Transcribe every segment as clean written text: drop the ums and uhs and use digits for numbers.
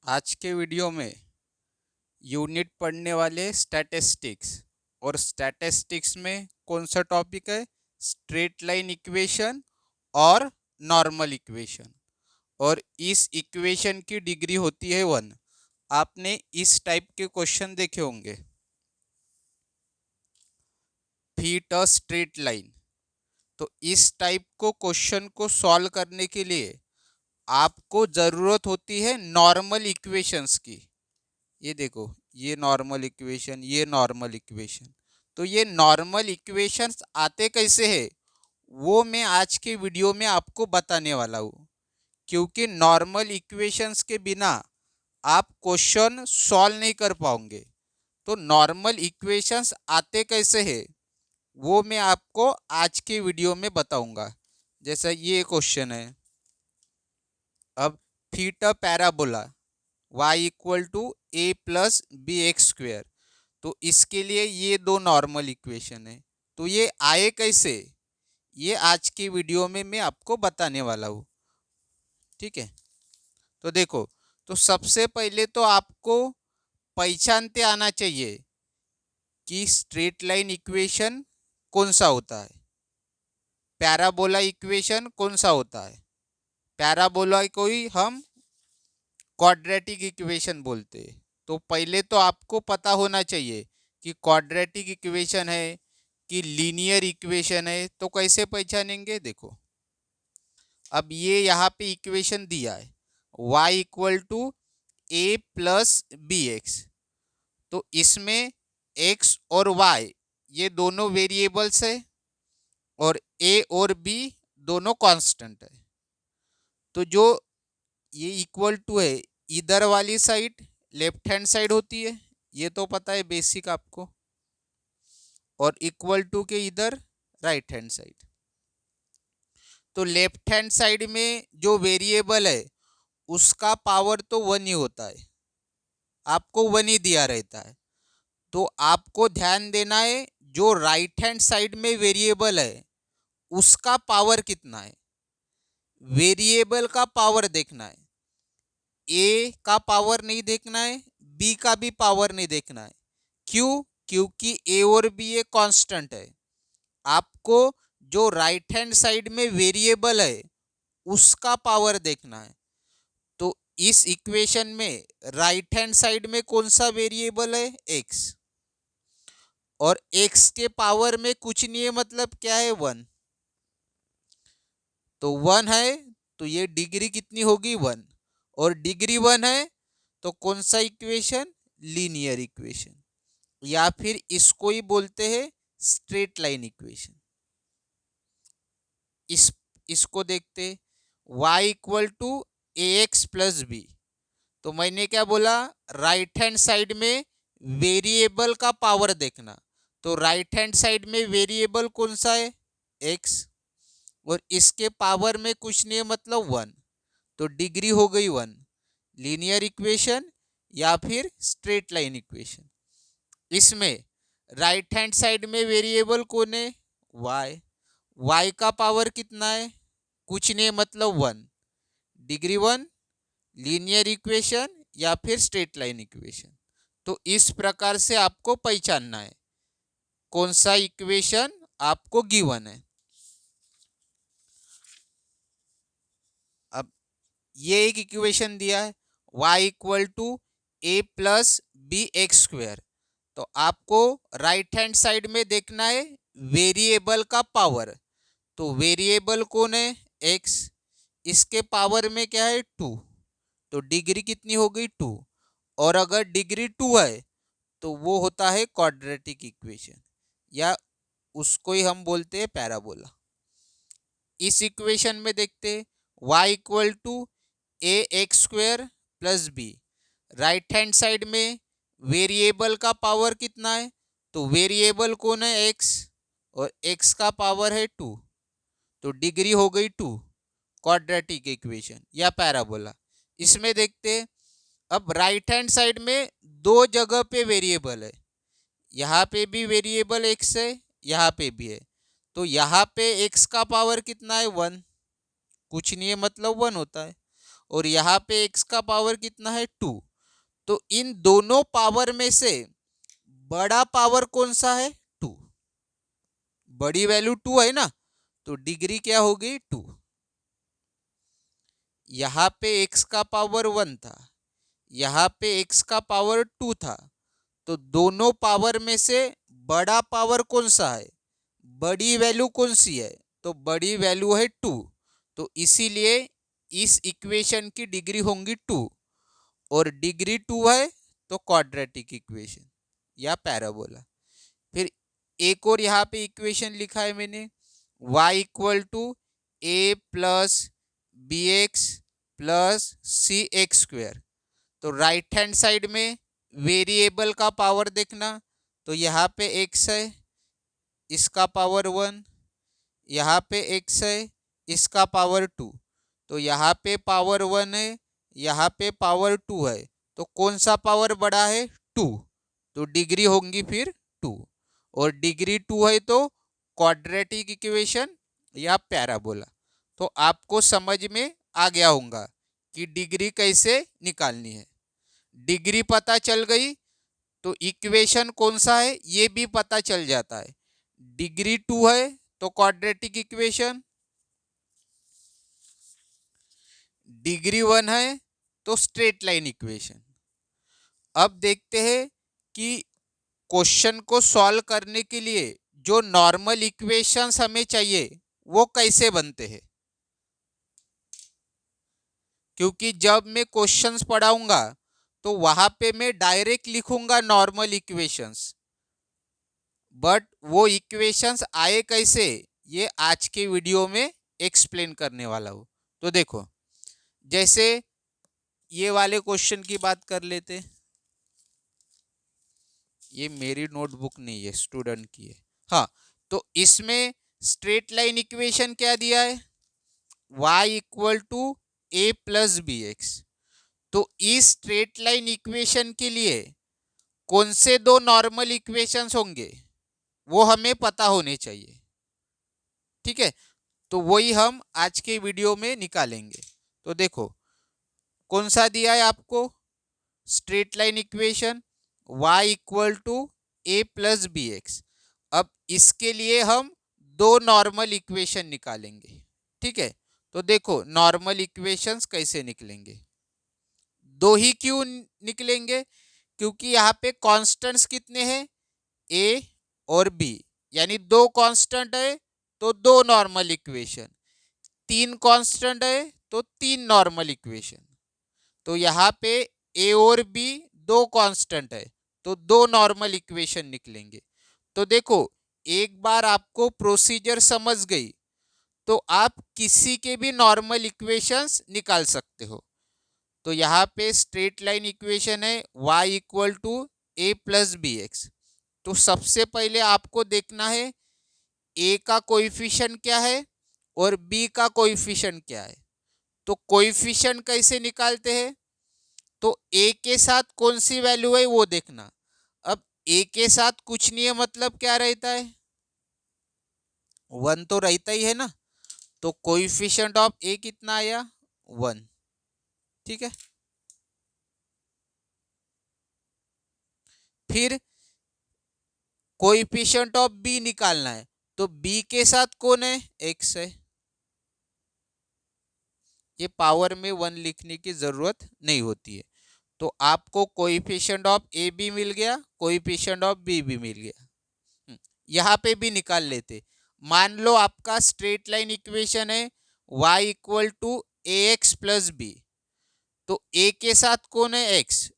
आज के वीडियो में यूनिट पढ़ने वाले स्टैटिस्टिक्स। और स्टैटिस्टिक्स में कौन सा टॉपिक है? स्ट्रेट लाइन इक्वेशन और नॉर्मल इक्वेशन। और इस इक्वेशन की डिग्री होती है 1। आपने इस टाइप के क्वेश्चन देखे होंगे, फीट अ स्ट्रेट लाइन। तो इस टाइप को क्वेश्चन को सॉल्व करने के लिए आपको ज़रूरत होती है नॉर्मल इक्वेशंस की। ये देखो, ये नॉर्मल इक्वेशन, ये नॉर्मल इक्वेशन। तो ये नॉर्मल इक्वेशंस आते कैसे हैं वो मैं आज के वीडियो में आपको बताने वाला हूँ, क्योंकि नॉर्मल इक्वेशंस के बिना आप क्वेश्चन सॉल्व नहीं कर पाओगे। तो नॉर्मल इक्वेशंस आते कैसे हैं वो मैं आपको आज के वीडियो में बताऊंगा। जैसा ये क्वेश्चन है, अब theta parabola y equal to a plus b x square. तो इसके लिए ये दो नॉर्मल इक्वेशन है। तो ये आए कैसे, ये आज की वीडियो में मैं आपको बताने वाला हूँ। ठीक है, तो देखो, तो सबसे पहले तो आपको पहचानते आना चाहिए कि स्ट्रेट लाइन इक्वेशन कौन सा होता है, पैराबोला इक्वेशन कौन सा होता है। पैराबोला को ही हम क्वाड्रेटिक इक्वेशन बोलते हैं। तो पहले तो आपको पता होना चाहिए कि क्वाड्रेटिक इक्वेशन है कि लीनियर इक्वेशन है। तो कैसे पहचानेंगे, देखो, अब ये यहाँ पे इक्वेशन दिया है y equal to a plus b x. तो इसमें x और y ये दोनों वेरिएबल्स है और a और b दोनों कांस्टेंट है। तो जो ये इक्वल टू है, इधर वाली साइड लेफ्ट हैंड साइड होती है, ये तो पता है बेसिक आपको, और इक्वल टू के इधर राइट हैंड साइड। तो लेफ्ट हैंड साइड में जो वेरिएबल है उसका पावर तो 1 ही होता है, आपको 1 ही दिया रहता है। तो आपको ध्यान देना है जो राइट हैंड साइड में वेरिएबल है उसका पावर कितना है, वेरिएबल का पावर देखना है। ए का पावर नहीं देखना है, बी का भी पावर नहीं देखना है। क्यों? क्योंकि ए और बी एक कांस्टेंट है। आपको जो राइट हैंड साइड में वेरिएबल है उसका पावर देखना है। तो इस इक्वेशन में राइट हैंड साइड में कौन सा वेरिएबल है? एक्स। और एक्स के पावर में कुछ नहीं है, मतलब क्या है? 1। तो 1 है तो ये डिग्री कितनी होगी? 1। और डिग्री 1 है तो कौन सा इक्वेशन? लीनियर इक्वेशन, या फिर इसको ही बोलते हैं स्ट्रेट लाइन इक्वेशन। इसको देखते, y equal to a x plus b. तो मैंने क्या बोला? राइट हैंड साइड में वेरिएबल का पावर देखना। तो राइट हैंड साइड में वेरिएबल कौन सा है? x। और इसके पावर में कुछ नहीं है, मतलब 1। तो डिग्री हो गई 1। लीनियर इक्वेशन या फिर स्ट्रेट लाइन इक्वेशन। इसमें राइट हैंड साइड में वेरिएबल कौन है? y। y का पावर कितना है? कुछ नहीं, मतलब 1। डिग्री 1, लीनियर इक्वेशन या फिर स्ट्रेट लाइन इक्वेशन। तो इस प्रकार से आपको पहचानना है कौन सा इक्वेशन आपको गिवन है। अब ये एक इक्वेशन दिया है y equal to a plus b x square. तो आपको राइट हैंड साइड में देखना है वेरिएबल का पावर। तो वेरिएबल कौन है? x। इसके पावर में क्या है? 2। तो डिग्री कितनी हो गई? 2। और अगर डिग्री 2 है तो वो होता है क्वाड्रेटिक इक्वेशन, या उसको ही हम बोलते हैं पैराबोला। इस इक्वेशन में देखते हैं y equal to a x square plus b. Right hand side में वेरिएबल का पावर कितना है? तो वेरिएबल कौन है? x। और x का पावर है 2। तो डिग्री हो गई 2, क्वाड्रेटिक इक्वेशन या पैराबोला। इसमें देखते हैं, अब राइट हैंड साइड में दो जगह पे वेरिएबल है, यहाँ पे भी वेरिएबल x है, यहाँ पे भी है। तो यहाँ पे x का पावर कितना है? 1। कुछ नहीं है, मतलब 1 होता है। और यहाँ पे x का पावर कितना है 2। तो इन दोनों पावर में से बड़ा पावर कौन सा है 2। बड़ी वैल्यू 2 है ना, तो डिग्री क्या होगी 2। यहाँ पे x का पावर 1 था, यहाँ पे x का पावर 2 था, तो दोनों पावर में से बड़ा पावर कौन सा है, बड़ी वैल्यू कौन सी है, तो बड़ी वैल्यू है 2। तो इसीलिए इस इक्वेशन की डिग्री होंगी 2, और डिग्री 2 है तो क्वाड्रेटिक इक्वेशन या पैराबोला। फिर एक और यहाँ पे इक्वेशन लिखा है मैंने, y equal to a plus b x plus c x square. तो राइट हैंड साइड में वेरिएबल का पावर देखना, तो यहाँ पे x है, इसका पावर 1, यहाँ पे x है, इसका पावर 2। तो यहाँ पे पावर 1 है, यहाँ पे पावर 2 है, तो कौन सा पावर बड़ा है 2। तो डिग्री होंगी फिर 2, और डिग्री 2 है तो क्वाड्रेटिक इक्वेशन या पैराबोला। तो आपको समझ में आ गया होगा कि डिग्री कैसे निकालनी है। डिग्री पता चल गई तो इक्वेशन कौन सा है ये भी पता चल जाता है। डिग्री 2 है तो क्वाड्रेटिक इक्वेशन, डिग्री 1 है तो स्ट्रेट लाइन इक्वेशन। अब देखते हैं कि क्वेश्चन को सॉल्व करने के लिए जो नॉर्मल इक्वेशंस हमें चाहिए वो कैसे बनते हैं। क्योंकि जब मैं क्वेश्चंस पढ़ाऊंगा तो वहां पे मैं डायरेक्ट लिखूंगा नॉर्मल इक्वेशंस, बट वो इक्वेशंस आए कैसे ये आज के वीडियो में एक्सप्लेन करने वाला हूं। तो देखो, जैसे ये वाले क्वेश्चन की बात कर लेते, ये मेरी नोटबुक नहीं है, स्टूडेंट की है। हाँ, तो इसमें स्ट्रेट लाइन इक्वेशन क्या दिया है, y equal to a plus b x. तो इस स्ट्रेट लाइन इक्वेशन के लिए कौन से दो नॉर्मल इक्वेशंस होंगे वो हमें पता होने चाहिए। ठीक है, तो वही हम आज के वीडियो में निकालेंगे। तो देखो कौन सा दिया है आपको, straight line equation y equal to a plus b x. अब इसके लिए हम दो नॉर्मल इक्वेशन निकालेंगे। ठीक है, तो देखो नॉर्मल इक्वेशंस कैसे निकलेंगे। दो ही क्यों निकलेंगे, क्योंकि यहाँ पे कांस्टेंट्स कितने हैं, ए और बी, यानी दो कांस्टेंट है तो दो नॉर्मल इक्वेशन, तीन कांस्टेंट है तो तीन नॉर्मल इक्वेशन। तो यहाँ पे ए और बी दो कांस्टेंट है तो दो नॉर्मल इक्वेशन निकलेंगे। तो देखो एक बार आपको प्रोसीजर समझ गई तो आप किसी के भी नॉर्मल इक्वेशंस निकाल सकते हो। तो यहाँ पे स्ट्रेट लाइन इक्वेशन है y equal to a plus b x. तो सबसे पहले आपको देखना है a का कोएफिशिएंट क्या है और b का कोएफिशिएंट क्या है। तो कोएफिशिएंट कैसे निकालते हैं, तो a के साथ कौन सी वैल्यू है वो देखना। अब a के साथ कुछ नहीं है मतलब क्या रहता है, 1 तो रहता ही है ना। तो कोएफिशिएंट ऑफ a कितना आया 1। ठीक है, फिर कोएफिशिएंट ऑफ b निकालना है, तो b के साथ कौन है x है। ये पावर में 1 लिखने की जरूरत नहीं होती है। तो आपको कोएफिशिएंट ऑफ ए भी मिल गया, कोएफिशिएंट ऑफ बी भी मिल गया। यहाँ पे भी निकाल लेते। मान लो आपका स्ट्रेट लाइन इक्वेशन है y equal to a x plus b. तो a के साथ कौन है x,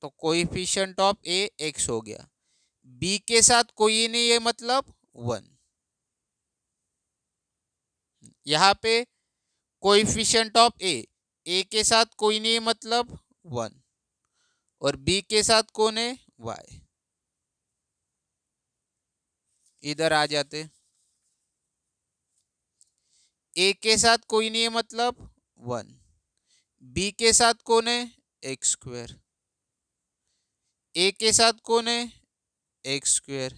तो कोएफिशिएंट ऑफ ए x हो गया। b के साथ कोई नहीं है मतलब 1। यहाँ पे कोएफिशिएंट ऑफ ए के साथ कोई नहीं है मतलब 1, और b के साथ कौन है y। इधर आ जाते, a के साथ कोई नहीं है मतलब 1, b के साथ कौन है एक्स स्क्वेयर, a के साथ कौन है एक्स स्क्वेयर,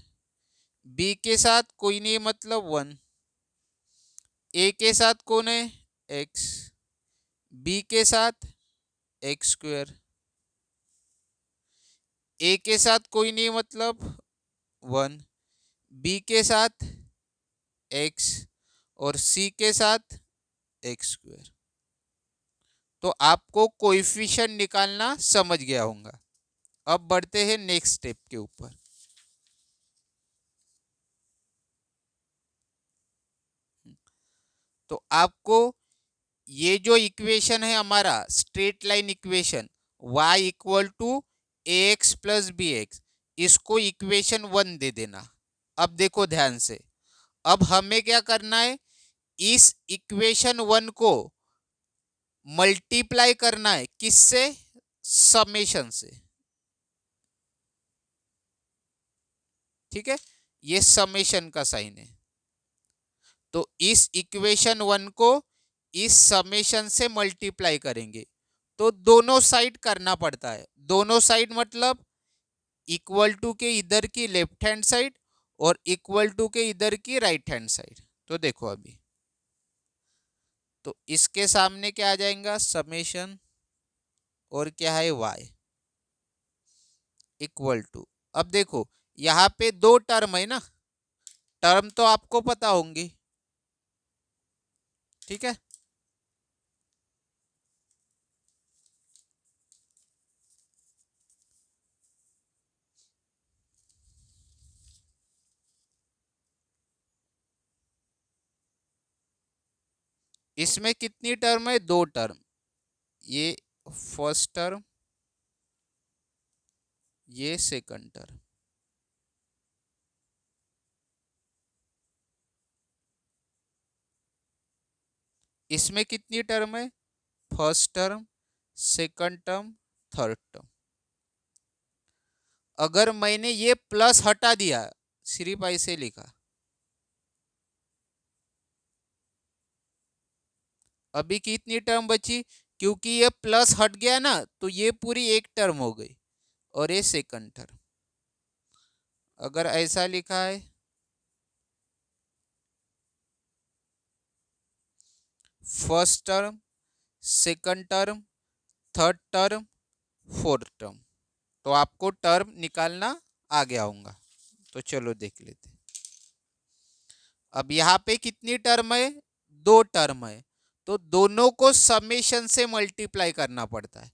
b के साथ कोई नहीं है मतलब 1, a के साथ कौन है x, बी के साथ एक्स स्क्वायर, ए के साथ कोई नहीं मतलब 1, बी के साथ एक्स और सी के साथ एक्स स्क्वायर। तो आपको कोएफिशिएंट निकालना समझ गया होगा। अब बढ़ते हैं नेक्स्ट स्टेप के ऊपर। तो आपको ये जो इक्वेशन है हमारा straight line equation y equal to a x plus b x, इसको इक्वेशन 1 दे देना। अब देखो ध्यान से, अब हमें क्या करना है, इस इक्वेशन 1 को मल्टीप्लाई करना है किससे, समेशन से। ठीक है, ये समेशन का साइन है। तो इस इक्वेशन 1 को इस समेशन से मल्टीप्लाई करेंगे। तो दोनों साइड करना पड़ता है, दोनों साइड मतलब इक्वल टू के इधर की लेफ्ट हैंड साइड और इक्वल टू के इधर की राइट हैंड साइड। तो देखो अभी, तो इसके सामने क्या आ जाएगा, समेशन और क्या है y इक्वल टू। अब देखो यहाँ पे दो टर्म है ना, टर्म तो आपको पता होंगी। ठीक है, इसमें कितनी टर्म है, दो टर्म, ये फर्स्ट टर्म, ये सेकंड टर्म। इसमें कितनी टर्म है, first term, second term, third term. अगर मैंने ये प्लस हटा दिया, सिर्फ ऐसे लिखा, अभी कितनी टर्म बची, क्योंकि ये प्लस हट गया ना तो ये पूरी एक टर्म हो गई और ये सेकंड टर्म। अगर ऐसा लिखा है, first term, second term, third term, fourth term, तो आपको टर्म निकालना आ गया होगा। तो चलो देख लेते। अब यहाँ पे कितनी टर्म है, दो टर्म है, तो दोनों को समेशन से मल्टीप्लाई करना पड़ता है।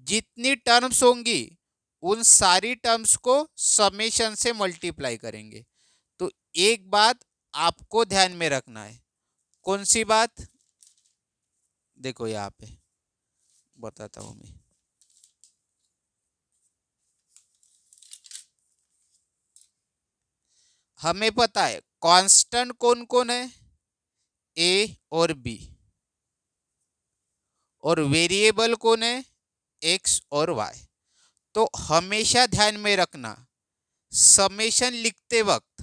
जितनी टर्म्स होंगी उन सारी टर्म्स को समेशन से मल्टीप्लाई करेंगे। तो एक बात आपको ध्यान में रखना है, कौन सी बात, देखो यहाँ पे बताता हूं मैं। हमें पता है कांस्टेंट कौन कौन है, ए और बी, और वेरिएबल कौन है, एक्स और वाई। तो हमेशा ध्यान में रखना, समेशन लिखते वक्त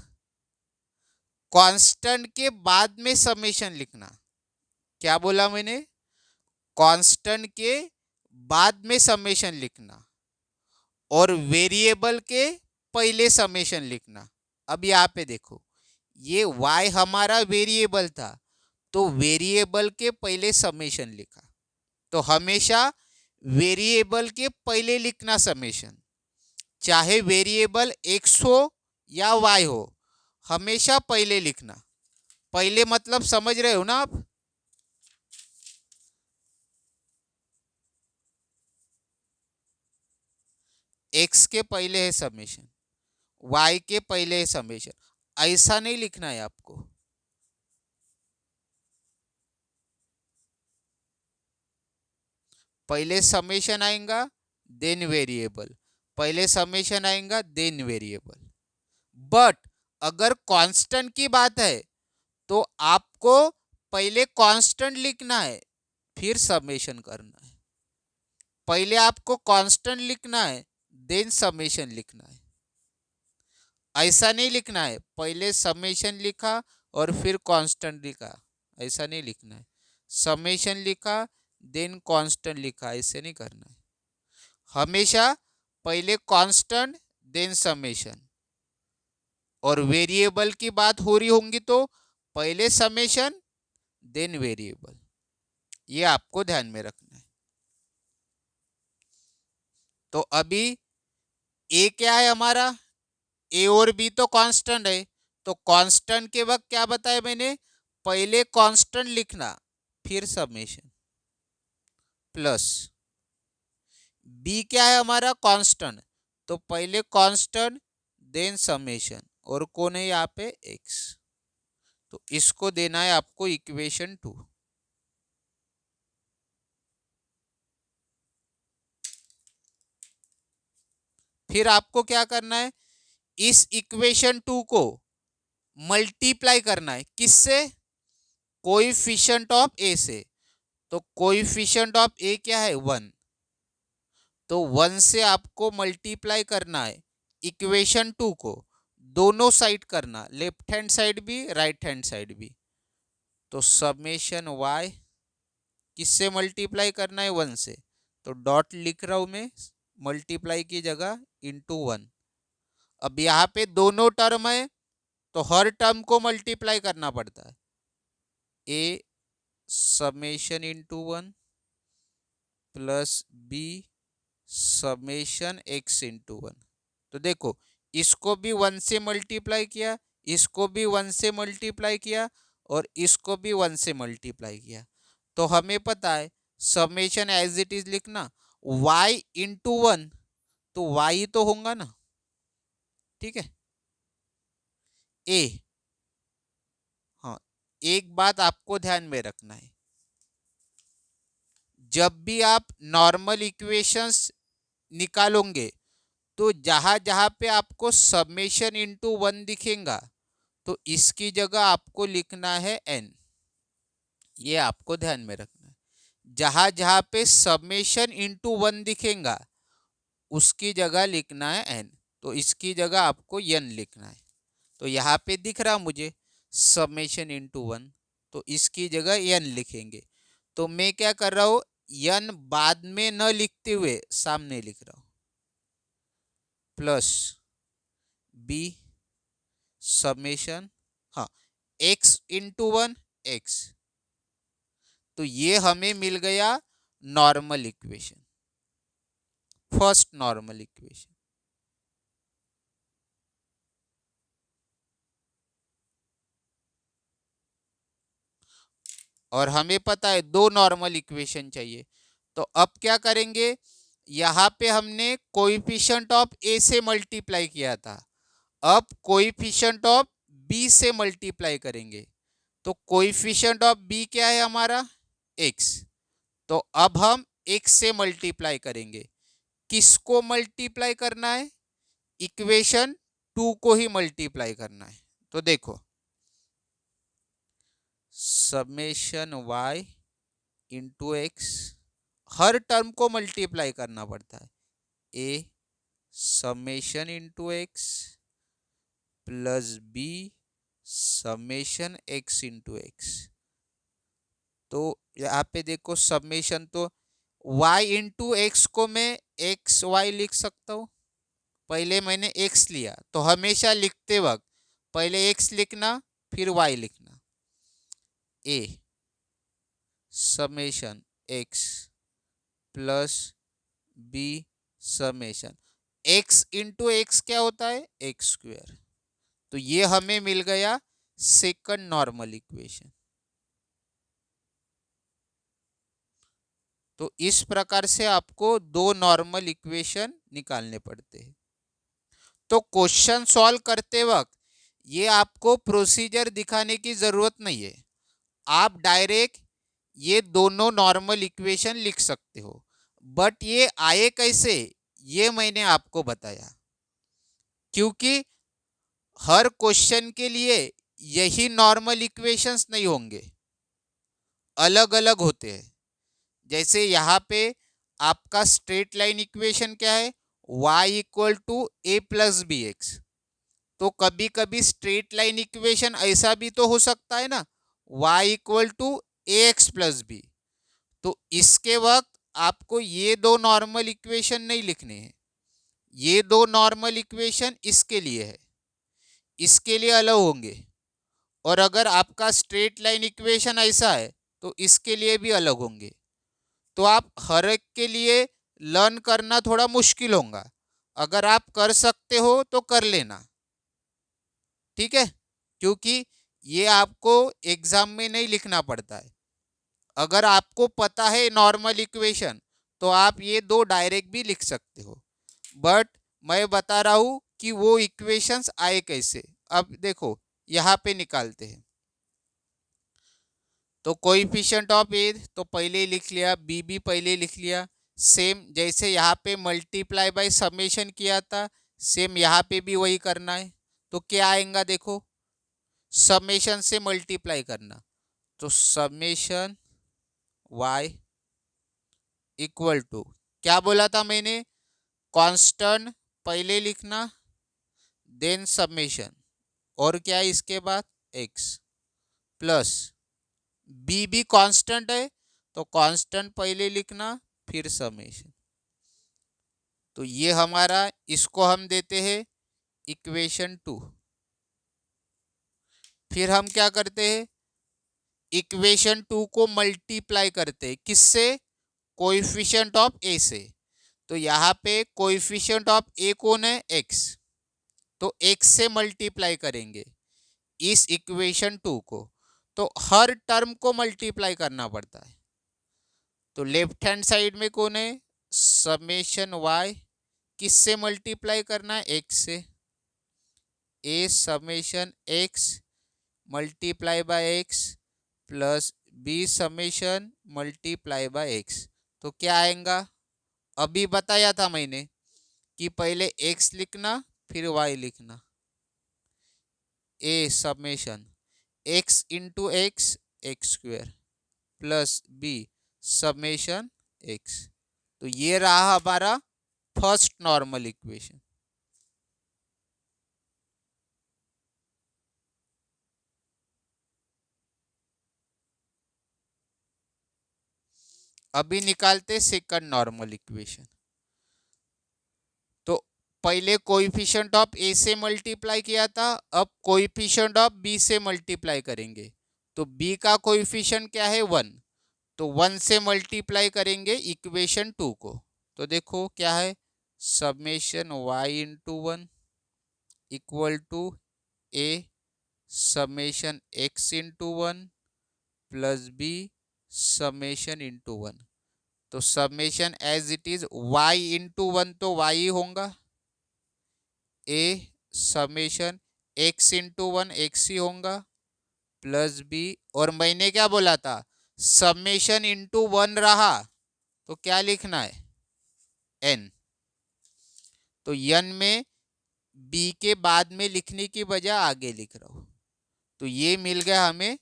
कांस्टेंट के बाद में समेशन लिखना। क्या बोला मैंने, कांस्टेंट के बाद में समेशन लिखना और वेरिएबल के पहले समेशन लिखना। अब यहाँ पे देखो, ये y हमारा वेरिएबल था, तो वेरिएबल के पहले समेशन लिखा। तो हमेशा वेरिएबल के पहले लिखना समेशन, चाहे वेरिएबल x हो या y हो, हमेशा पहले लिखना। पहले मतलब समझ रहे हो ना आप, x के पहले है समेशन, y के पहले है समेशन, ऐसा नहीं लिखना है आपको। पहले समेशन आएगा देन वेरिएबल, पहले समेशन आएगा देन वेरिएबल। बट अगर कांस्टेंट की बात है तो आपको पहले कांस्टेंट लिखना है फिर समेशन करना है। पहले आपको कांस्टेंट लिखना है देन समेशन लिखना है, ऐसा नहीं लिखना है पहले समेशन लिखा और फिर कांस्टेंट लिखा, ऐसा नहीं लिखना है। समेशन लिखा देन कांस्टेंट लिखा, ऐसे नहीं करना है। हमेशा पहले कांस्टेंट देन समेशन, और वेरिएबल की बात हो रही होंगी तो पहले समेशन देन वेरिएबल। ये आपको ध्यान में रखना है। तो अभी ए क्या है हमारा, ए और बी तो कांस्टेंट है, तो कांस्टेंट के वक्त क्या बताया मैंने, पहले कांस्टेंट लिखना फिर समेशन, प्लस बी क्या है हमारा कांस्टेंट, तो पहले कांस्टेंट देन समेशन, और कौन है यहाँ पे एक्स, तो इसको देना है आपको इक्वेशन 2। फिर आपको क्या करना है, इस इक्वेशन 2 को मल्टीप्लाई करना है किससे, कोएफिशिएंट ऑफ ए से, तो कोएफिशिएंट ऑफ ए क्या है 1, तो 1 से आपको मल्टीप्लाई करना है इक्वेशन 2 को, दोनों साइड करना, लेफ्ट हैंड साइड भी राइट हैंड साइड भी, तो समेशन y किससे मल्टीप्लाई करना है 1 से, तो डॉट लिख रहा हूं मैं मल्टीप्लाई की जगह इंटू 1। अब यहाँ पे दोनों टर्म है तो हर टर्म को मल्टीप्लाई करना पड़ता है, a summation into 1 plus b summation x into 1। तो देखो इसको भी 1 से मल्टीप्लाई किया, इसको भी 1 से मल्टीप्लाई किया, और इसको भी 1 से मल्टीप्लाई किया, तो हमें पता है समेशन एज इट इज लिखना y इंटू 1, तो y तो होगा ना, ठीक है। ए, हाँ, एक बात आपको ध्यान में रखना है, जब भी आप नॉर्मल इक्वेशंस निकालोगे तो जहां जहां पे आपको समेशन इंटू 1 दिखेगा तो इसकी जगह आपको लिखना है n, ये आपको ध्यान में रखना है। जहां जहां पे समेशन इंटू 1 दिखेगा उसकी जगह लिखना है n, तो इसकी जगह आपको n लिखना है। तो यहाँ पे दिख रहा मुझे समेशन इंटू 1, तो इसकी जगह n लिखेंगे। तो मैं क्या कर रहा हूं, n बाद में न लिखते हुए सामने लिख रहा हूं, प्लस बी समेशन, हाँ, x इंटू 1 एक्स, तो ये हमें मिल गया normal equation, first normal equation. और हमें पता है दो नॉर्मल इक्वेशन चाहिए, तो अब क्या करेंगे, यहां पे हमने कोएफिशिएंट ऑफ ए से मल्टीप्लाई किया था, अब कोएफिशिएंट ऑफ बी से मल्टीप्लाई करेंगे, तो कोएफिशिएंट ऑफ बी क्या है हमारा एक्स, तो अब हम एक्स से मल्टीप्लाई करेंगे, किसको मल्टीप्लाई करना है, इक्वेशन 2 को ही मल्टीप्लाई करना है। तो देखो समेशन y इंटू एक्स, हर टर्म को मल्टीप्लाई करना पड़ता है, a summation into x plus b summation x into x. तो यहाँ पे देखो समेशन, तो y इंटू एक्स को मैं एक्स वाई लिख सकता हूँ, पहले मैंने x लिया, तो हमेशा लिखते वक्त पहले x लिखना फिर y लिखना, a summation x plus b summation x into x क्या होता है एक्स स्क्वायर, तो ये हमें मिल गया सेकंड नॉर्मल इक्वेशन। तो इस प्रकार से आपको दो नॉर्मल इक्वेशन निकालने पड़ते हैं। तो क्वेश्चन सॉल्व करते वक्त ये आपको प्रोसीजर दिखाने की जरूरत नहीं है, आप डायरेक्ट ये दोनों नॉर्मल इक्वेशन लिख सकते हो, बट ये आए कैसे ये मैंने आपको बताया, क्योंकि हर क्वेश्चन के लिए यही नॉर्मल इक्वेशंस नहीं होंगे, अलग अलग होते हैं। जैसे यहाँ पे आपका स्ट्रेट लाइन इक्वेशन क्या है, y equal to a plus b x, तो कभी कभी स्ट्रेट लाइन इक्वेशन ऐसा भी तो हो सकता है ना, y equal to a x plus b, तो इसके वक्त आपको ये दो नॉर्मल इक्वेशन नहीं लिखने हैं, ये दो नॉर्मल इक्वेशन इसके लिए है, इसके लिए अलग होंगे। और अगर आपका स्ट्रेट लाइन इक्वेशन ऐसा है तो इसके लिए भी अलग होंगे। तो आप हर एक के लिए लर्न करना थोड़ा मुश्किल होगा। अगर आप कर सकते हो तो कर लेना, ठीक है, क्योंकि ये आपको एग्जाम में नहीं लिखना पड़ता है। अगर आपको पता है नॉर्मल इक्वेशन तो आप ये दो डायरेक्ट भी लिख सकते हो, बट मैं बता रहा हूं कि वो इक्वेशंस आए कैसे। अब देखो यहाँ पे निकालते हैं। तो कोएफिशिएंट ऑफ ए तो पहले ही लिख लिया, बी भी पहले ही लिख लिया। सेम जैसे यहाँ पे मल्टीप्लाई बाय समेशन किया था, सेम यहाँ पे भी वही करना है। तो क्या आएगा देखो, समेशन से मल्टीप्लाई करना, तो समेशन y इक्वल टू, क्या बोला था मैंने, कांस्टेंट पहले लिखना, देन समेशन, और क्या है इसके बाद x, प्लस बी भी कांस्टेंट है तो कांस्टेंट पहले लिखना फिर समेशन। तो ये हमारा, इसको हम देते हैं इक्वेशन 2। फिर हम क्या करते हैं, इक्वेशन 2 को मल्टीप्लाई करते हैं किससे, कोएफिशिएंट ऑफ ए से। तो यहाँ पे कोएफिशिएंट ऑफ ए कौन है, x, तो x से मल्टीप्लाई करेंगे इस इक्वेशन 2 को। तो हर टर्म को मल्टीप्लाई करना पड़ता है। तो लेफ्ट हैंड साइड में कौन है, समेशन y, किससे मल्टीप्लाई करना है, x से, a summation x multiply by x plus b summation multiply by x। तो क्या आएगा, अभी बताया था मैंने कि पहले x लिखना फिर y लिखना, a summation x into x x square plus b summation x। तो ये रहा हमारा फर्स्ट नॉर्मल इक्वेशन। अभी निकालते सेकंड नॉर्मल इक्वेशन। तो पहले कोएफिशिएंट ऑफ ए से मल्टीप्लाई किया था, अब कोएफिशिएंट ऑफ बी से मल्टीप्लाई करेंगे। तो बी का कोएफिशिएंट क्या है, 1, तो 1 से मल्टीप्लाई करेंगे इक्वेशन 2 को। तो देखो क्या है, summation y into 1 equal to a summation x into 1 plus b summation into 1। तो summation as it is y into 1 तो y ही होगा, a summation x into 1 x ही होगा प्लस बी, और मैंने क्या बोला था, समेशन इंटू 1 रहा तो क्या लिखना है, n। तो n में b के बाद में लिखने की बजाय आगे लिख रहा हूं। तो ये मिल गया हमें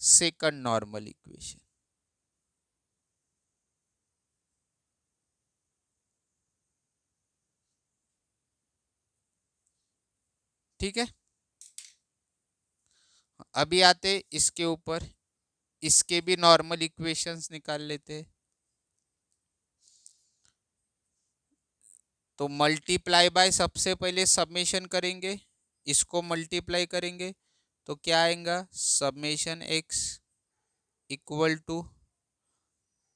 सेकंड नॉर्मल इक्वेशन। ठीक है, अभी आते इसके ऊपर, इसके भी नॉर्मल इक्वेशंस निकाल लेते हैं। तो मल्टीप्लाई बाय सबसे पहले समेशन करेंगे, इसको मल्टीप्लाई करेंगे तो क्या आएगा, summation x equal to,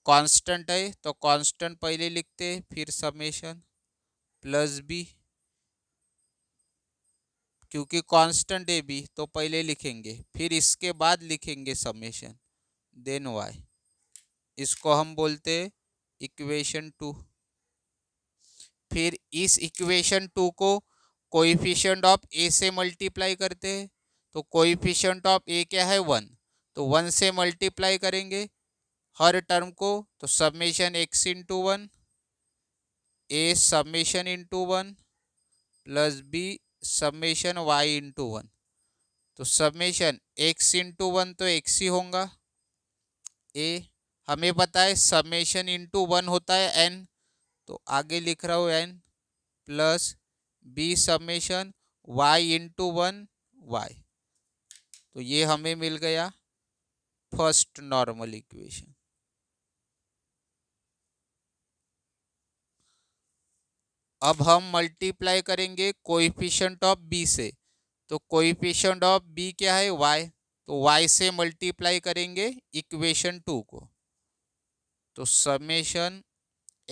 constant है तो कांस्टेंट पहले लिखते हैं फिर समेशन प्लस बी, क्योंकि कांस्टेंट है बी तो पहले लिखेंगे फिर इसके बाद लिखेंगे समेशन, देन y। इसको हम बोलते हैं इक्वेशन 2। फिर इस इक्वेशन 2 को कोएफिशिएंट ऑफ ए से मल्टीप्लाई करते हैं। तो कोएफिशिएंट ऑफ ए क्या है, 1, तो 1 से मल्टीप्लाई करेंगे हर टर्म को। तो summation x into 1 a summation into 1 plus b summation y into 1। तो समेशन एक्स इंटू 1 तो एक्स ही होगा, ए हमें पता है समेशन इंटू 1 होता है एन, तो आगे लिख रहा हूँ n plus b summation y into 1 y. तो ये हमें मिल गया फर्स्ट नॉर्मल इक्वेशन। अब हम मल्टीप्लाई करेंगे कोएफिशिएंट ऑफ बी से। तो कोएफिशिएंट ऑफ बी क्या है, y, तो y से मल्टीप्लाई करेंगे इक्वेशन 2 को, तो summation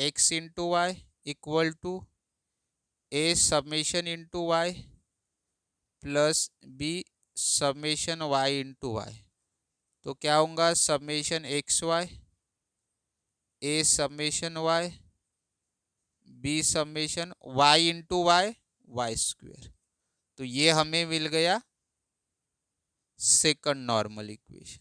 x into y equal to a summation into y plus b summation y into y. तो क्या होगा, summation x y a summation y b summation y into y y square. तो ये हमें मिल गया सेकंड नॉर्मल इक्वेशन।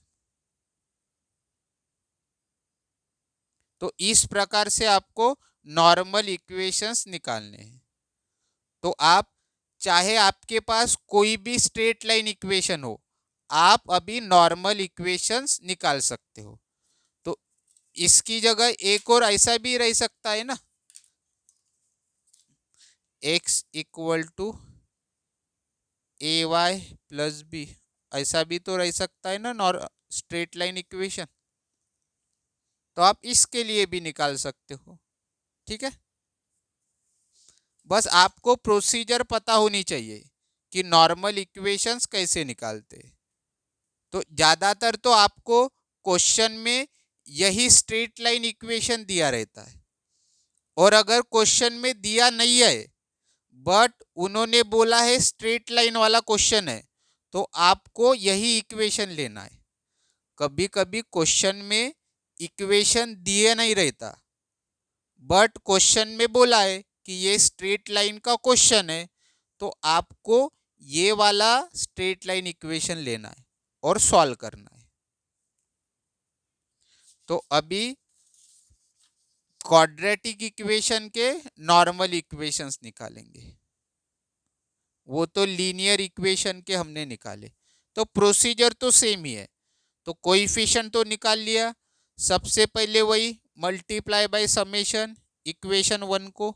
तो इस प्रकार से आपको नॉर्मल इक्वेशंस निकालने हैं। तो आप चाहे आपके पास कोई भी स्ट्रेट लाइन इक्वेशन हो, आप अभी नॉर्मल इक्वेशंस निकाल सकते हो। तो इसकी जगह एक और ऐसा भी रह सकता है ना, x equal to a y plus b, ऐसा भी तो रह सकता है ना स्ट्रेट लाइन इक्वेशन। तो आप इसके लिए भी निकाल सकते हो, ठीक है। बस आपको प्रोसीजर पता होनी चाहिए कि नॉर्मल इक्वेशंस कैसे निकालते हैं। तो ज़्यादातर तो आपको क्वेश्चन में यही स्ट्रेट लाइन इक्वेशन दिया रहता है, और अगर क्वेश्चन में दिया नहीं है बट उन्होंने बोला है स्ट्रेट लाइन वाला क्वेश्चन है, तो आपको यही इक्वेशन लेना है। कभी कभी क्वेश्चन में इक्वेशन दिए नहीं रहता, बट क्वेश्चन में बोला है कि ये स्ट्रेट लाइन का क्वेश्चन है, तो आपको ये वाला स्ट्रेट लाइन इक्वेशन लेना है और सॉल्व करना है। तो अभी क्वाड्रेटिक इक्वेशन के नॉर्मल इक्वेशंस निकालेंगे, वो तो लीनियर इक्वेशन के हमने निकाले। तो प्रोसीजर तो सेम ही है। तो कोएफिशिएंट तो निकाल लिया, सबसे पहले वही मल्टीप्लाई बाय समेशन इक्वेशन 1 को।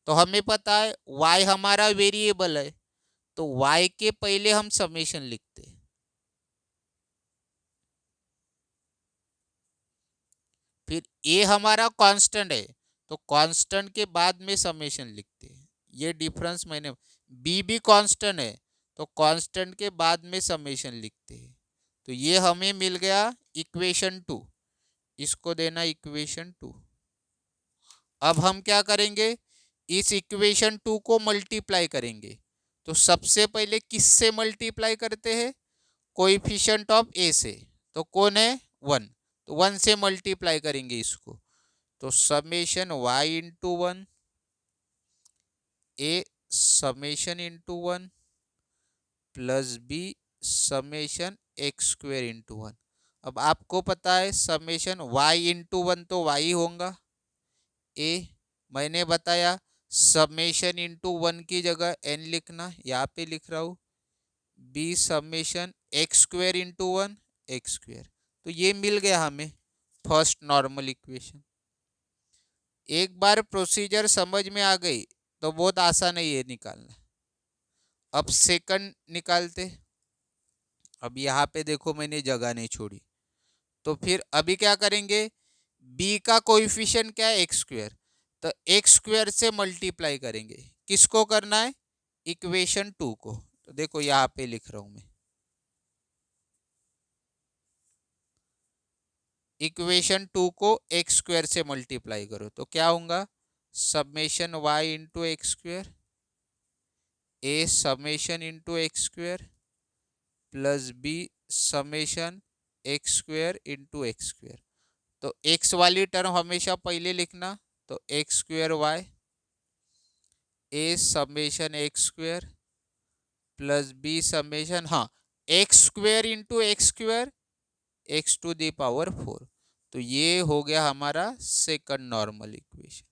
तो हमें पता है y हमारा वेरिएबल है, तो y के पहले हम समेशन लिखते हैं। फिर a हमारा कांस्टेंट है, तो कांस्टेंट के बाद में समेशन लिखते हैं। ये डिफरेंस मैंने, b भी कांस्टेंट है तो कांस्टेंट के बाद में समेशन लिखते हैं। तो ये हमें मिल गया इक्वेशन 2, इसको देना इक्वेशन 2। अब हम क्या करेंगे, इस इक्वेशन 2 को मल्टीप्लाई करेंगे। तो सबसे पहले किससे मल्टीप्लाई करते हैं, कोएफिशिएंट ऑफ ए से। तो कौन है, 1, तो 1 से मल्टीप्लाई करेंगे इसको। तो summation y into 1 a summation into 1 plus b summation x square into 1। अब आपको पता है समेशन y इंटू 1 तो y होगा, ए मैंने बताया समेशन इंटू 1 की जगह n लिखना, यहाँ पे लिख रहा हूँ, b summation x square into 1 x square. तो ये मिल गया हमें फर्स्ट नॉर्मल इक्वेशन। एक बार प्रोसीजर समझ में आ गई तो बहुत आसान है ये निकालना। अब सेकंड निकालते। अब यहाँ पे देखो मैंने जगह नहीं छोड़ी, तो फिर अभी क्या करेंगे, b का कोएफिशिएंट क्या है, एक्स स्क्वेयर, तो एक्स स्क्वेयर से मल्टीप्लाई करेंगे। किसको करना है, इक्वेशन 2 को। तो देखो यहाँ पे लिख रहा हूं मैं, इक्वेशन 2 को एक्स स्क्वेयर से मल्टीप्लाई करो तो क्या होगा, summation y into x square a summation into x square plus b summation x square into x square. तो x वाली टर्म हमेशा पहले लिखना, तो x square y a summation x square plus b summation, हाँ, x square into x square x to the power 4। तो ये हो गया हमारा सेकंड नॉर्मल इक्वेशन।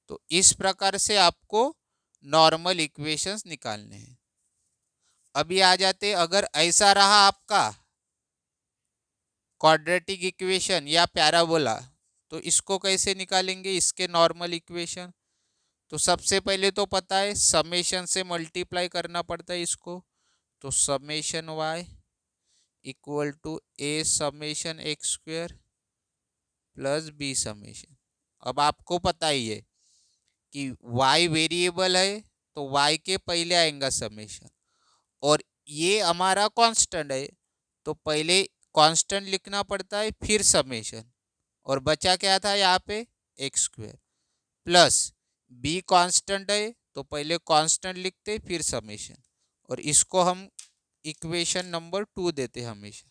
तो इस प्रकार से आपको नॉर्मल इक्वेशंस निकालने हैं। अभी आ जाते, अगर ऐसा रहा आपका क्वाड्रेटिक इक्वेशन या पैराबोला, तो इसको कैसे निकालेंगे, इसके नॉर्मल इक्वेशन। तो सबसे पहले तो पता है समेशन से मल्टीप्लाई करना पड़ता है इसको। तो summation y equal to a summation x square plus b summation. अब आपको पता ही है कि y वेरिएबल है, तो y के पहले आएगा समेशन, और ये हमारा कांस्टेंट है, तो पहले कांस्टेंट लिखना पड़ता है, फिर समेशन, और बचा क्या था यहाँ पे, x square, plus be constant है तो पहले कांस्टेंट लिखते फिर समेशन, और इसको हम इक्वेशन नंबर 2 देते हमेशा।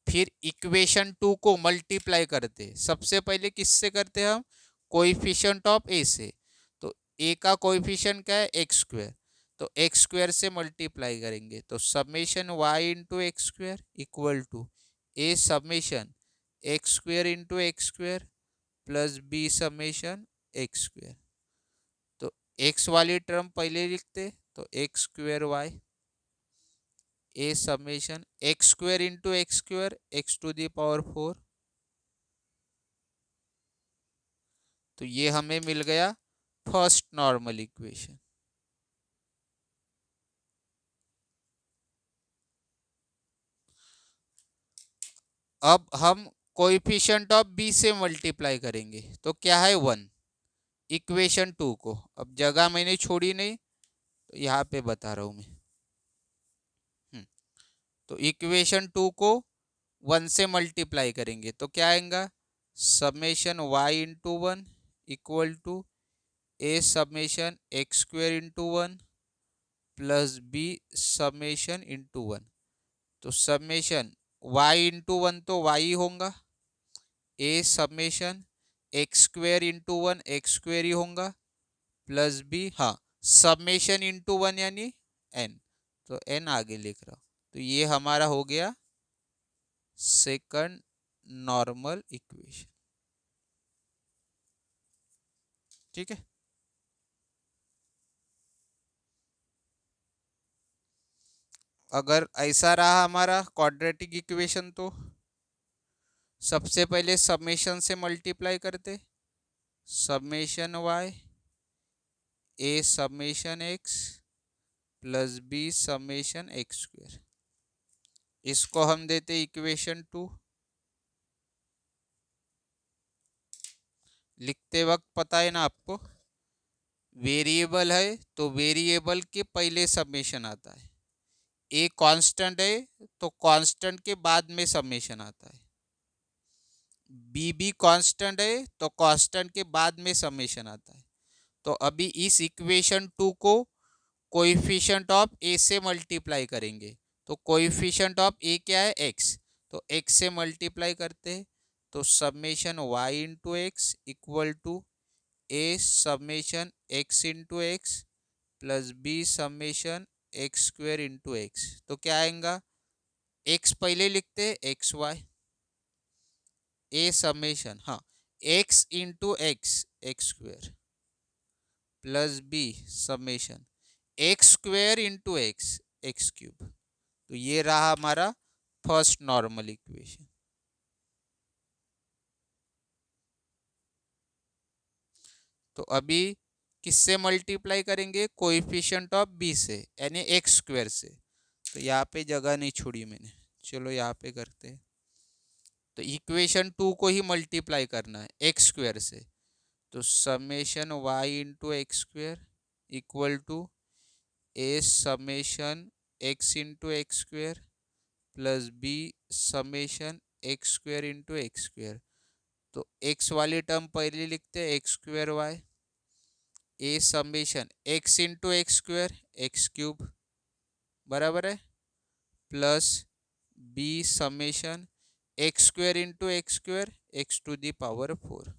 फिर इक्वेशन 2 को मल्टीप्लाई करते, सबसे पहले किससे करते हम, कोएफिशिएंट ऑफ ए से। तो ए का कोएफिशिएंट क्या है, एक्स स्क्वायर, तो एक्स स्क्वायर से मल्टीप्लाई करेंगे, तो summation y into x square equal to a summation x square into x square plus b summation x square. तो एक्स वाली टर्म पहले लिखते, तो x square y a summation x square into x square x to the power 4। तो ये हमें मिल गया first normal equation. अब हम कोएफिशिएंट ऑफ बी से मल्टीप्लाई करेंगे, तो क्या है 1, इक्वेशन 2 को। अब जगह मैंने छोड़ी नहीं, तो यहाँ पे बता रहा हूँ मैं। तो इक्वेशन 2 को 1 से मल्टीप्लाई करेंगे, तो क्या आएगा, summation y into 1 equal to a summation x square into 1 plus b summation into 1। तो समेशन वाई इंटू 1 तो वाई होगा, a summation x square into 1 x square ही होगा, प्लस बी, हाँ, समेशन इंटू 1 यानी एन, तो एन आगे लिख रहा हूँ। तो ये हमारा हो गया सेकंड नॉर्मल इक्वेशन। ठीक है, अगर ऐसा रहा हमारा क्वाड्रेटिक इक्वेशन, तो सबसे पहले समेशन से मल्टीप्लाई करते, summation y a summation x plus b summation x square, इसको हम देते इक्वेशन 2। लिखते वक्त पता है ना आपको, वेरिएबल है तो वेरिएबल के पहले समेशन आता है, ए कांस्टेंट है तो कांस्टेंट के बाद में समेशन आता है, बी भी कांस्टेंट है तो कांस्टेंट के बाद में समेशन आता है। तो अभी इस इक्वेशन 2 को कोएफिशिएंट ऑफ ए से मल्टीप्लाई करेंगे, तो कोएफिशिएंट ऑफ ए क्या है, एक्स, तो एक्स से मल्टीप्लाई करते हैं, तो summation y into x equal to a summation x into x plus b summation x square into x. तो क्या आएगा, एक्स पहले लिखते हैं एक्स वाई, ए समेशन, हाँ, x into x x square plus b summation x square into x x cube. तो ये रहा हमारा फर्स्ट नॉर्मल इक्वेशन। तो अभी किससे मल्टीप्लाई करेंगे, कोएफिशिएंट ऑफ बी से यानी एक्स स्क्वायर से। तो यहाँ पे जगह नहीं छोड़ी मैंने, चलो यहाँ पे करते हैं। तो इक्वेशन 2 को ही मल्टीप्लाई करना है एक्स स्क्वायर से, तो summation y into x square equal to a summation x into x square plus b summation x square into x square. तो एक्स वाली टर्म पहले लिखते हैं x square y a summation x into x square x cube बराबर है, plus b summation x square into x square x to the power 4।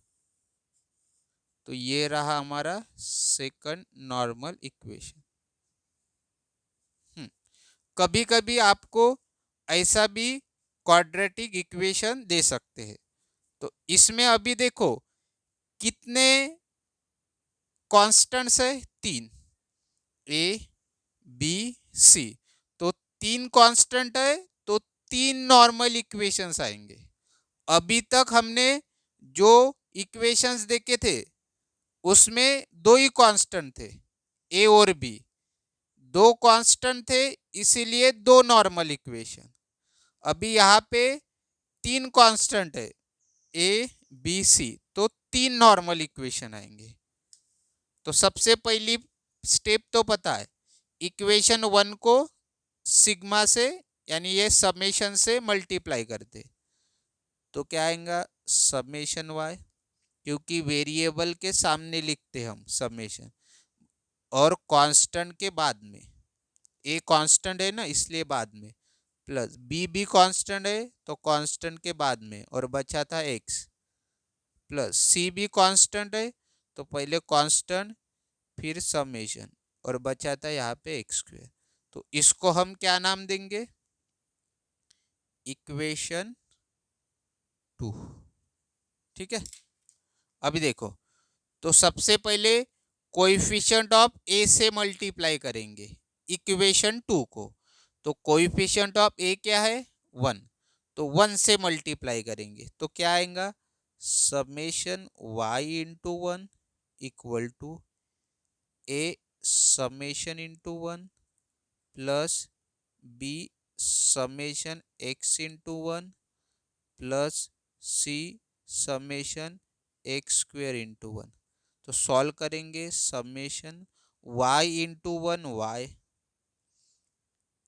तो ये रहा हमारा सेकंड नॉर्मल इक्वेशन। कभी कभी आपको ऐसा भी क्वाड्रेटिक इक्वेशन दे सकते हैं। तो इसमें अभी देखो कितने कांस्टेंट्स है, 3, ए बी सी, तो 3 कांस्टेंट है तो 3 नॉर्मल इक्वेशंस आएंगे। अभी तक हमने जो इक्वेशंस देखे थे उसमें 2 ही कांस्टेंट थे, ए और बी, 2 कांस्टेंट थे, इसीलिए 2 नॉर्मल इक्वेशन। अभी यहाँ पे 3 कांस्टेंट है, ए बी सी, तो 3 नॉर्मल इक्वेशन आएंगे। तो सबसे पहली स्टेप तो पता है, इक्वेशन 1 को सिग्मा से यानी ये समेशन से मल्टीप्लाई कर दे तो क्या आएगा समेशन वाई, क्योंकि वेरिएबल के सामने लिखते हम समेशन, और कांस्टेंट के बाद में, ए कांस्टेंट है ना इसलिए बाद में, प्लस बी भी कांस्टेंट है तो कांस्टेंट के बाद में, और बचा था एक्स, प्लस सी भी कांस्टेंट है तो पहले कांस्टेंट फिर समेशन, और बचा था यहाँ पे एक्स स्क्वायर। तो इसको हम क्या नाम देंगे, इक्वेशन 2। ठीक है, अभी देखो, तो सबसे पहले कोएफिशिएंट ऑफ ए से मल्टीप्लाई करेंगे इक्वेशन 2 को। तो कोएफिशिएंट ऑफ ए क्या है 1, तो 1 से मल्टीप्लाई करेंगे तो क्या आएगा summation y into 1 equal to a summation into 1 plus b summation x into 1 plus c summation x square into 1। तो सॉल्व करेंगे summation y into 1 y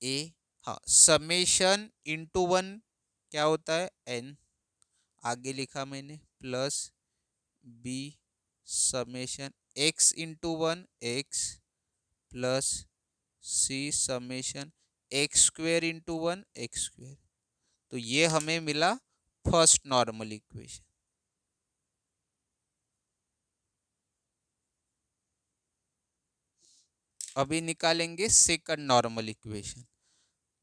a, हाँ समेशन इंटू 1 क्या होता है एन, आगे लिखा मैंने, plus b summation x into 1 x plus c summation x square into 1 x square. तो ये हमें मिला फर्स्ट नॉर्मल इक्वेशन। अभी निकालेंगे सेकंड नॉर्मल इक्वेशन।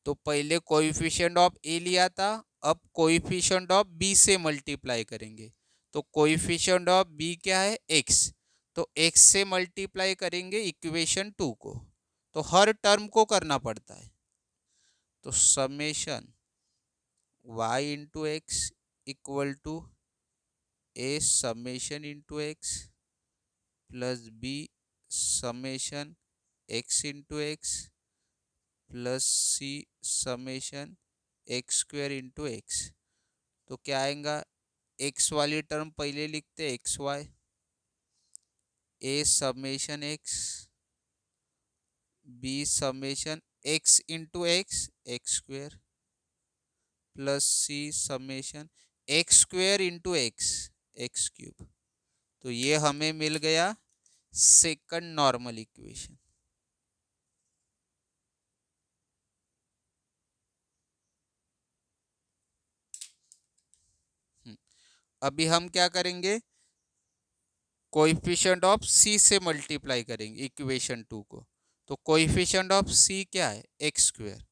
तो पहले कोएफिशिएंट ऑफ ए लिया था, अब कोएफिशिएंट ऑफ बी से मल्टीप्लाई करेंगे। तो कोएफिशिएंट ऑफ बी क्या है एक्स, तो एक्स से मल्टीप्लाई करेंगे इक्वेशन 2 को, तो हर टर्म को करना पड़ता है। तो summation y into x equal to a summation into x plus b summation x into x plus c summation x square into x. तो क्या आएगा, एक्स वाली टर्म पहले लिखते x y, a summation x b summation x into x x square plus c summation x square into x x cube. तो ये हमें मिल गया सेकंड नॉर्मल इक्वेशन। अभी हम क्या करेंगे, कोएफिशिएंट ऑफ सी से मल्टीप्लाई करेंगे इक्वेशन 2 को। तो कोएफिशिएंट ऑफ सी क्या है एक्स स्क्वेयर,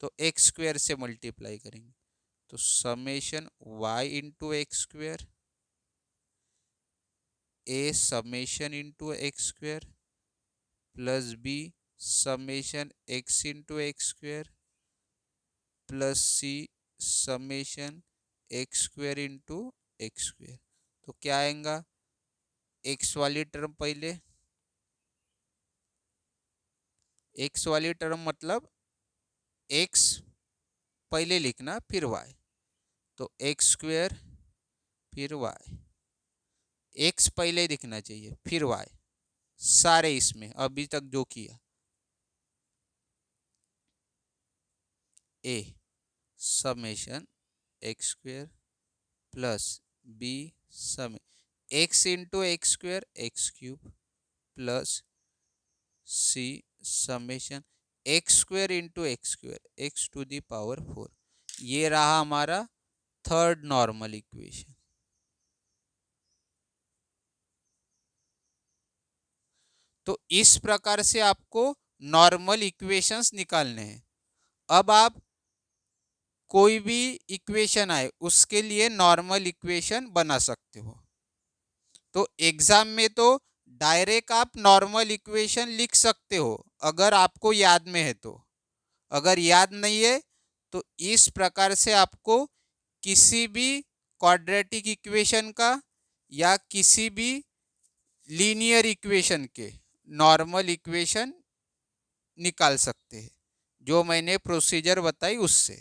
तो एक्स स्क्वेयर से मल्टीप्लाई करेंगे। तो summation y into x square a summation into x square plus b summation x into x square plus c summation x square into x square. तो क्या आएगा, x वाली term पहले, x वाली term मतलब एक्स पहले लिखना फिर वाई, तो एक्स स्क्वेयर फिर वाई, एक्स पहले दिखना चाहिए फिर वाई, सारे इसमें अभी तक जो किया, a summation x square plus b sum x into x square x cube plus c summation x square into x square x to the power 4। ये रहा हमारा थर्ड नॉर्मल इक्वेशन। तो इस प्रकार से आपको नॉर्मल इक्वेशंस निकालने हैं। अब आप कोई भी इक्वेशन आए उसके लिए नॉर्मल इक्वेशन बना सकते हो। तो एग्जाम में तो डायरेक्ट आप नॉर्मल इक्वेशन लिख सकते हो अगर आपको याद में है तो, अगर याद नहीं है तो इस प्रकार से आपको किसी भी क्वाड्रेटिक इक्वेशन का या किसी भी लीनियर इक्वेशन के नॉर्मल इक्वेशन निकाल सकते हैं, जो मैंने प्रोसीजर बताई उससे,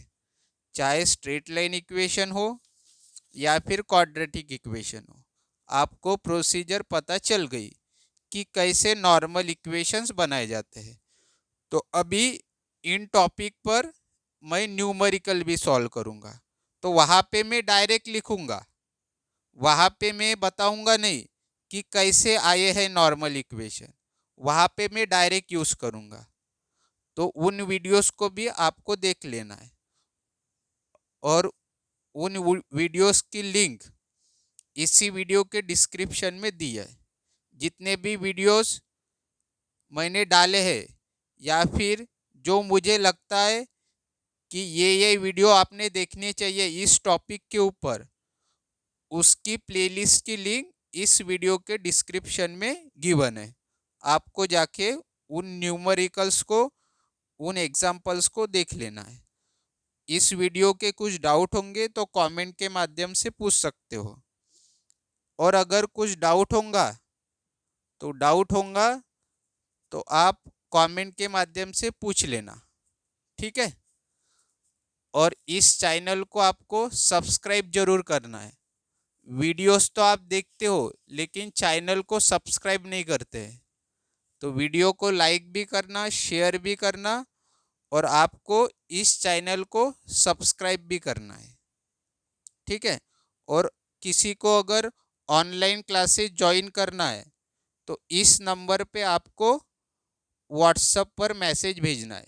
चाहे स्ट्रेट लाइन इक्वेशन हो या फिर क्वाड्रेटिक इक्वेशन हो। आपको प्रोसीजर पता चल गई कि कैसे नॉर्मल इक्वेशंस बनाए जाते हैं। तो अभी इन टॉपिक पर मैं न्यूमेरिकल भी सॉल्व करूँगा। तो वहाँ पे मैं डायरेक्ट लिखूँगा, वहाँ पे मैं बताऊँगा नहीं कि कैसे आए हैं नॉर्मल इक्वेशन, वहाँ पे मैं डायरेक्ट यूज़ करूँगा। तो उन वीडियोस को भी आपको देख लेना है, और उन वीडियोस की लिंक इसी वीडियो के डिस्क्रिप्शन में दी है। जितने भी वीडियोस मैंने डाले हैं, या फिर जो मुझे लगता है कि ये वीडियो आपने देखनी चाहिए इस टॉपिक के ऊपर, उसकी प्लेलिस्ट की लिंक इस वीडियो के डिस्क्रिप्शन में गिवन है। आपको जाके उन न्यूमेरिकल्स को, उन एग्जाम्पल्स को देख लेना है। इस वीडियो के कुछ डाउट होंगे तो कमेंट के माध्यम से पूछ सकते हो, और अगर कुछ डाउट होगा तो आप कमेंट के माध्यम से पूछ लेना, ठीक है। और इस चैनल को आपको सब्सक्राइब जरूर करना है। वीडियोस तो आप देखते हो लेकिन चैनल को सब्सक्राइब नहीं करते हैं, तो वीडियो को लाइक भी करना, शेयर भी करना, और आपको इस चैनल को सब्सक्राइब भी करना है, ठीक है। और किसी को अगर ऑनलाइन क्लासेस ज्वाइन करना है तो इस नंबर पे आपको व्हाट्सएप पर मैसेज भेजना है,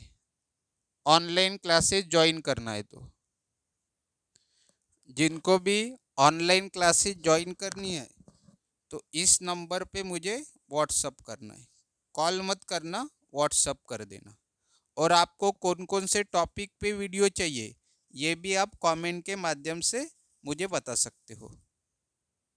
ऑनलाइन क्लासेस ज्वाइन करना है। तो जिनको भी ऑनलाइन क्लासेस ज्वाइन करनी है तो इस नंबर पे मुझे व्हाट्सएप करना है, कॉल मत करना, व्हाट्सएप कर देना। और आपको कौन कौन से टॉपिक पे वीडियो चाहिए ये भी आप कमेंट के माध्यम से मुझे बता सकते हो।